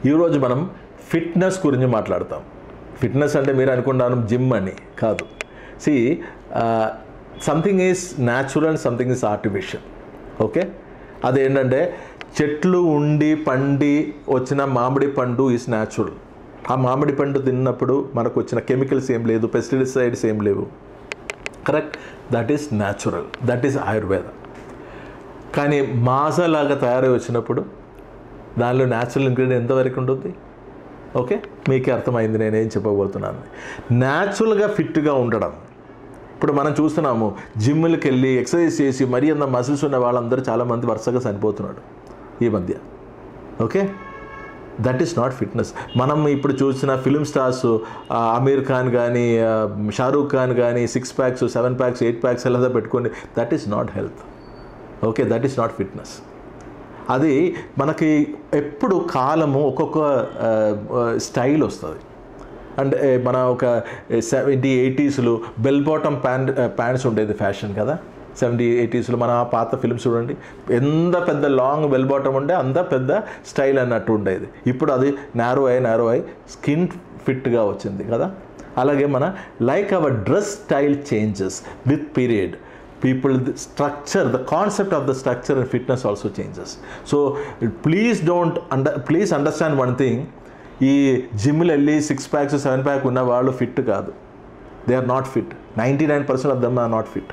ఈరోజు మనం ఫిట్నెస్ గురించి మాట్లాడతాం. ఫిట్నెస్ అంటే మీరు అనుకుంటాను జిమ్ అని కాదు. Something is natural and something is artificial. Okay, అదేంటంటే చెట్లు ఉండి పండి వచ్చిన మామిడి పండు ఈజ్ న్యాచురల్. ఆ మామిడి పండు తిన్నప్పుడు మనకు వచ్చిన కెమికల్స్ ఏం లేదు, పెస్టిసైడ్స్ ఏం లేవు. Correct, that is natural, that is Ayurveda. కానీ మాసాలాగా తయారై వచ్చినప్పుడు దానిలో న్యాచురల్ ఇంగ్రీడియంట్ ఎంతవరకు ఉంటుంది? ఓకే, మీకే అర్థమైంది నేనేం చెప్పబోతున్నాను. న్యాచురల్గా ఫిట్గా ఉండడం. ఇప్పుడు మనం చూస్తున్నాము జిమ్లకి వెళ్ళి ఎక్సర్సైజ్ చేసి మరీ అంత మసిల్స్ ఉన్న వాళ్ళందరూ చాలామంది వరుసగా చనిపోతున్నాడు ఈ మధ్య. Okay, that is not fitness. మనం ఇప్పుడు చూసిన ఫిలిం స్టార్స్ అమీర్ ఖాన్ కానీ షారూక్ ఖాన్ కానీ 6 ప్యాక్స్ 7 ప్యాక్స్ 8 ప్యాక్స్ ఎలా పెట్టుకొని, that is not health. Okay, that is not fitness. అది మనకి ఎప్పుడు కాలము ఒక్కొక్క స్టైల్ వస్తుంది. అంటే మన ఒక 70s 80s bell bottom pants ఉండేది ఫ్యాషన్ కదా. 70s 80s మన పాత ఫిల్మ్స్ చూడండి, ఎంత పెద్ద లాంగ్ బెల్ బాటమ్ ఉంటే అంత పెద్ద స్టైల్ అన్నట్టు ఉండేది. ఇప్పుడు అది నారో అయి స్కిన్ ఫిట్గా వచ్చింది కదా. అలాగే మన like our dress style changes with period. People, the structure, the concept of the structure and fitness also changes. So please understand one thing. ఈ జిమ్లు వెళ్ళి 6 ప్యాక్స్ 7 ప్యాక్ ఉన్న వాళ్ళు ఫిట్ కాదు. They are not fit. 99% of them are not fit.